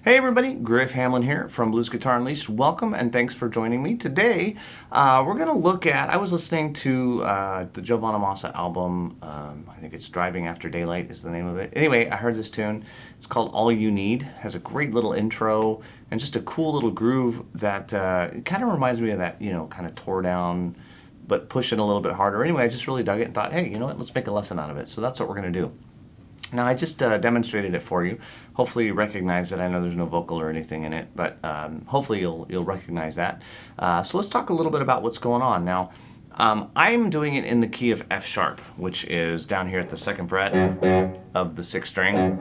Hey everybody, Griff Hamlin here from Blues Guitar Unleashed. Welcome and thanks for joining me. Today we're going to look at, I was listening to the Joe Bonamassa album, I think it's Driving After Daylight is the name of it. Anyway, I heard this tune. It's called All You Need. It has a great little intro and just a cool little groove that kind of reminds me of that, kind of tore down but push it a little bit harder. Anyway, I just really dug it and thought, hey, you know what, let's make a lesson out of it. So that's what we're going to do. Now, I just demonstrated it for you. Hopefully you recognize it. I know there's no vocal or anything in it, but hopefully you'll recognize that. So let's talk a little bit about what's going on. Now, I'm doing it in the key of F sharp, which is down here at the 2nd fret of the 6th string.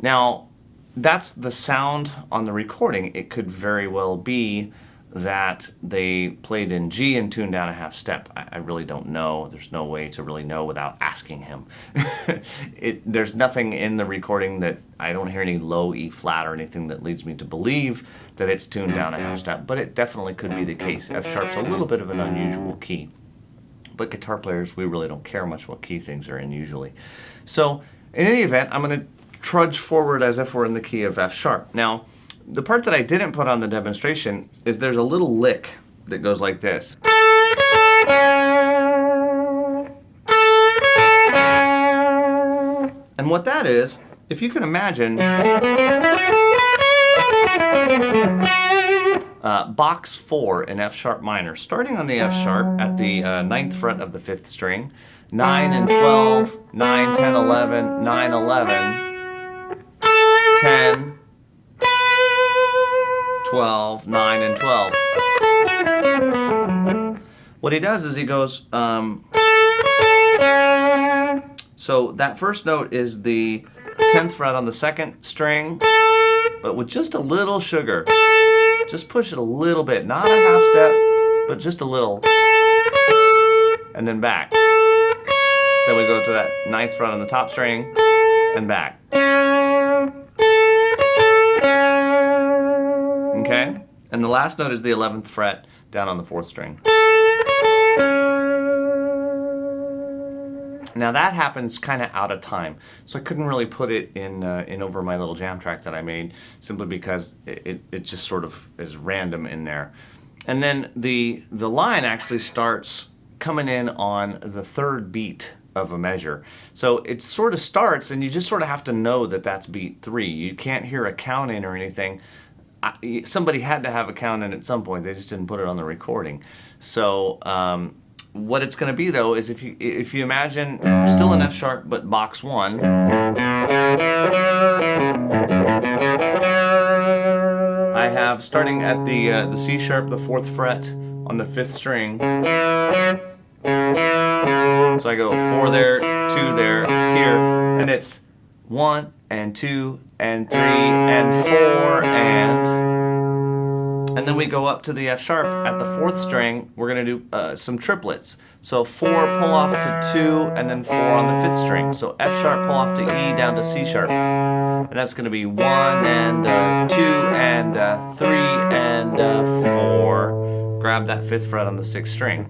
Now, that's the sound on the recording. It could very well be that they played in G and tuned down a half step. I really don't know. There's no way to really know without asking him. There's nothing in the recording that I don't hear any low E flat or anything that leads me to believe that it's tuned down a half step, but it definitely could be the case. F sharp's a little bit of an unusual key, but guitar players, we really don't care much what key things are in usually. So in any event, I'm going to trudge forward as if we're in the key of F sharp. Now, the part that I didn't put on the demonstration is there's a little lick that goes like this. And what that is, if you can imagine, box 4 in F sharp minor, starting on the F sharp at the 9th fret of the 5th string, 9 and 12, 9, 10, 11, 9, 11, 10, 12, 9, and 12. What he does is he goes, so that first note is the 10th fret on the 2nd string, but with just a little sugar. Just push it a little bit, not a half step, but just a little, and then back. Then we go to that 9th fret on the top string, and back. Okay? And the last note is the 11th fret down on the 4th string. Now that happens kind of out of time, so I couldn't really put it in over my little jam track that I made, simply because it just sort of is random in there. And then the line actually starts coming in on the 3rd beat of a measure. So it sort of starts, and you just sort of have to know that that's beat 3. You can't hear a count in or anything. Somebody had to have a count in at some point. They just didn't put it on the recording. So what it's going to be, though, is if you imagine still an F sharp but box 1, I have starting at the C sharp, the 4th fret on the 5th string. So I go 4 there, 2 there, here, and it's 1 and 2 and 3 and 4 and then we go up to the F sharp at the 4th string. We're going to do some triplets. So 4 pull off to 2 and then 4 on the 5th string. So F sharp pull off to E down to C sharp. And that's going to be 1 and 2 and 3 and 4. Grab that 5th fret on the 6th string.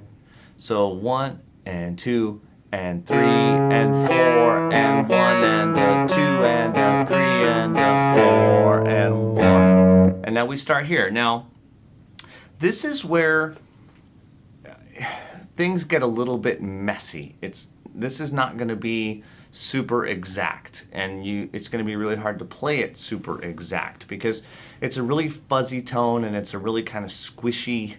So 1 and 2 and 3 and 4 and 1 and 2 and 3 and 4 and 1. And now we start here. Now, this is where things get a little bit messy. This is not going to be super exact, and it's going to be really hard to play it super exact because it's a really fuzzy tone and it's a really kind of squishy,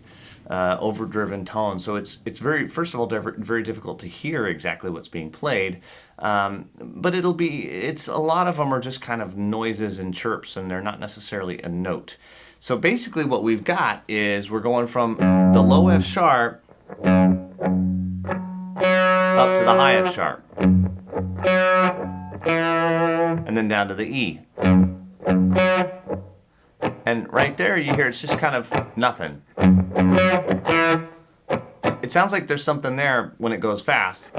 overdriven tone. So it's very, first of all, very difficult to hear exactly what's being played. But it's a lot of them are just kind of noises and chirps, and they're not necessarily a note. So basically what we've got is we're going from the low F sharp up to the high F sharp, and then down to the E. And right there you hear it's just kind of nothing. It sounds like there's something there when it goes fast,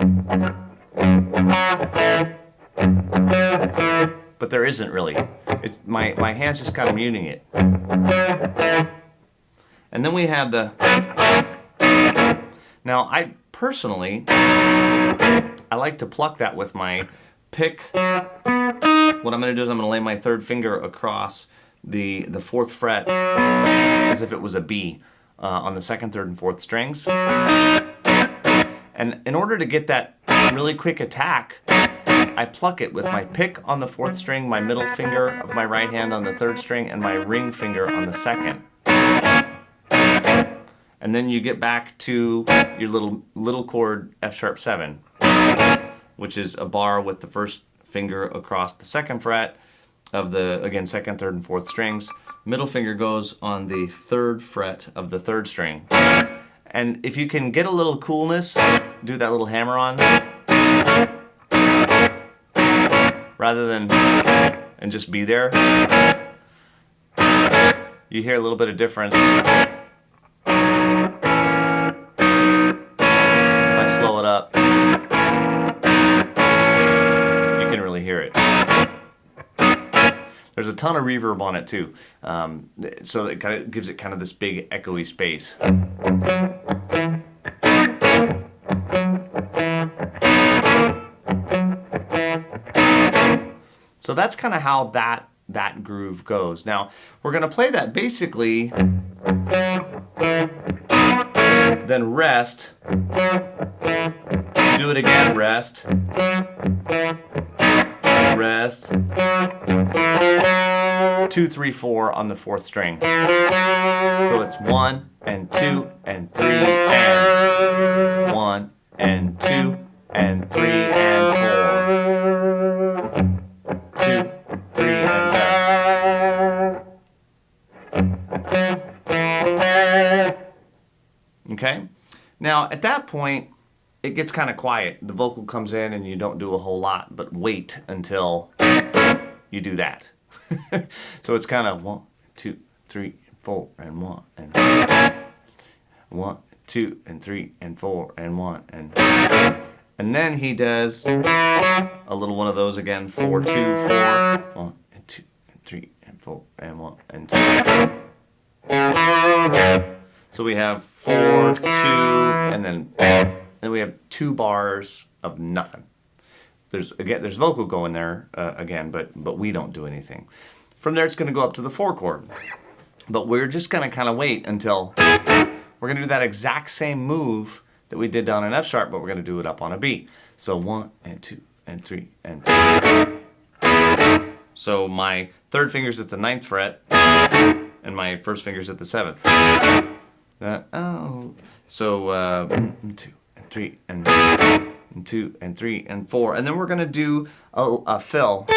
but there isn't really. My hand's just kind of muting it. And then we have the... Now, I personally, I like to pluck that with my pick what I'm going to do is I'm going to lay my third finger across the fourth fret as if it was a B on the second, third, and fourth strings. And in order to get that really quick attack, I pluck it with my pick on the fourth string, my middle finger of my right hand on the third string, and my ring finger on the second. And then you get back to your little chord F#7, which is a bar with the first finger across the second fret of the, again, second, third, and fourth strings. Middle finger goes on the third fret of the third string. And if you can get a little coolness, do that little hammer on, rather than and just be there. You hear a little bit of difference. If I slow it up, you can really hear it. There's a ton of reverb on it too, so it kind of gives it kind of this big echoey space. So that's kind of how that groove goes. Now we're going to play that basically, then rest, do it again, rest, rest, 2, 3, 4 on the fourth string. So it's 1 and 2 and 3 and 1 and 2 and 3 and 4. 2, 3 and 4. Okay? Now at that point, it gets kind of quiet. The vocal comes in and you don't do a whole lot, but wait until you do that. So it's kind of 1, 2, 3, 4, and 1, and 1, 2, and 3, and 4, and 1, and then he does a little one of those again. 4, 2, 4, 1, and 2, and 3, and 4, and 1, and 2. So we have 4, 2, and then we have 2 bars of nothing. There's vocal going there again, but we don't do anything. From there, it's going to go up to the 4 chord. But we're just going to kind of wait until we're going to do that exact same move that we did down in F sharp, but we're going to do it up on a B. So 1 and 2 and 3 and 4. So my third finger's at the 9th fret, and my first finger's at the 7th. So 1 and 2 and 3 and 2 and 3 and 4, and then we're going to do a fill.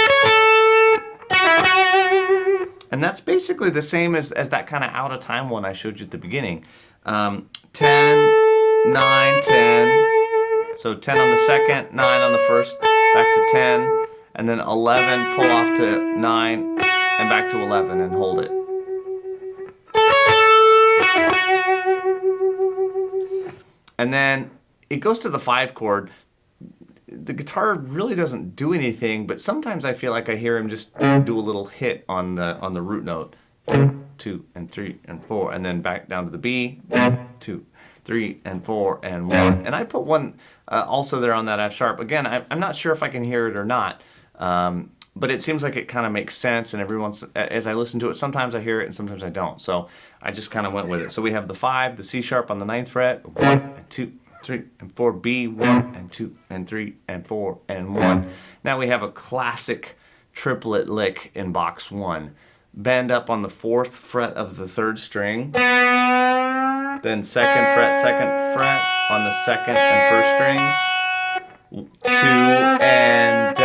And that's basically the same as that kind of out of time one I showed you at the beginning. 10, 9, 10. So 10 on the second, 9 on the first, back to 10, and then 11, pull off to 9, and back to 11, and hold it. And then it goes to the 5 chord. The guitar really doesn't do anything, but sometimes I feel like I hear him just do a little hit on the root note. 2 and 3 and 4, and then back down to the B. 2, 3 and 4 and 1. And I put one also there on that F sharp. Again, I'm not sure if I can hear it or not, but it seems like it kind of makes sense. And every once, as I listen to it, sometimes I hear it and sometimes I don't. So I just kind of went with it. So we have the 5, the C sharp on the 9th fret. 1 and 2. 3 and 4, B, 1 and 2 and 3 and 4 and 1. Now we have a classic triplet lick in box 1. Bend up on the 4th fret of the 3rd string, then 2nd fret on the 2nd and 1st strings, 2 and 3,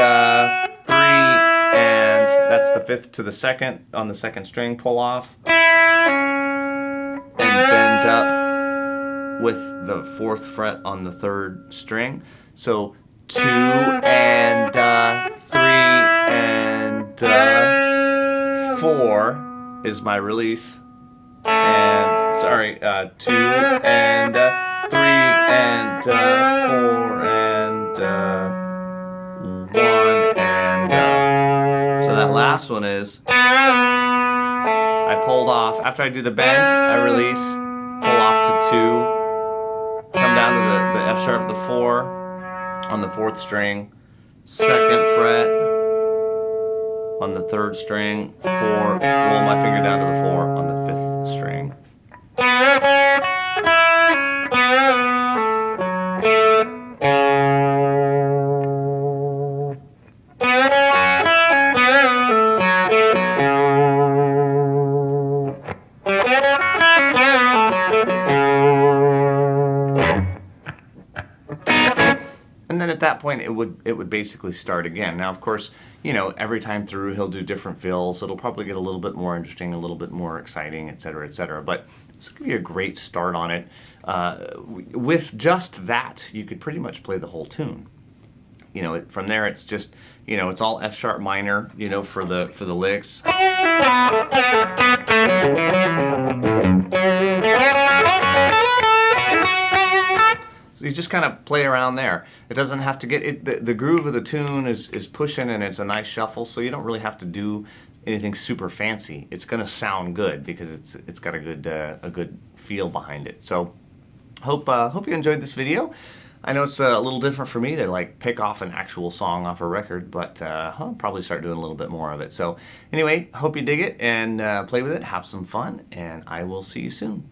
and that's the 5th to the 2nd on the 2nd string, pull off, and bend up with the 4th fret on the 3rd string. So 2 and 3 and 4 is my release. And 2 and 3 and 4 and 1 and so that last one is I pulled off after I do the bend, I release, pull off to 2. Come down to the F sharp, the 4 on the 4th string, 2nd fret, on the 3rd string, 4, roll my finger down to the 4 on the 5th string. And then at that point, it would basically start again. Now, of course, you know, every time through, he'll do different fills. So it'll probably get a little bit more interesting, a little bit more exciting, et cetera, et cetera. But this will give you a great start on it. With just that, you could pretty much play the whole tune. You know, from there, it's just, you know, it's all F sharp minor, you know, for the licks. So you just kind of play around there. It doesn't have to get it. The groove of the tune is pushing, and it's a nice shuffle. So you don't really have to do anything super fancy. It's going to sound good because it's got a good feel behind it. So hope you enjoyed this video. I know it's a little different for me to like pick off an actual song off a record, but I'll probably start doing a little bit more of it. So anyway, hope you dig it and play with it. Have some fun, and I will see you soon.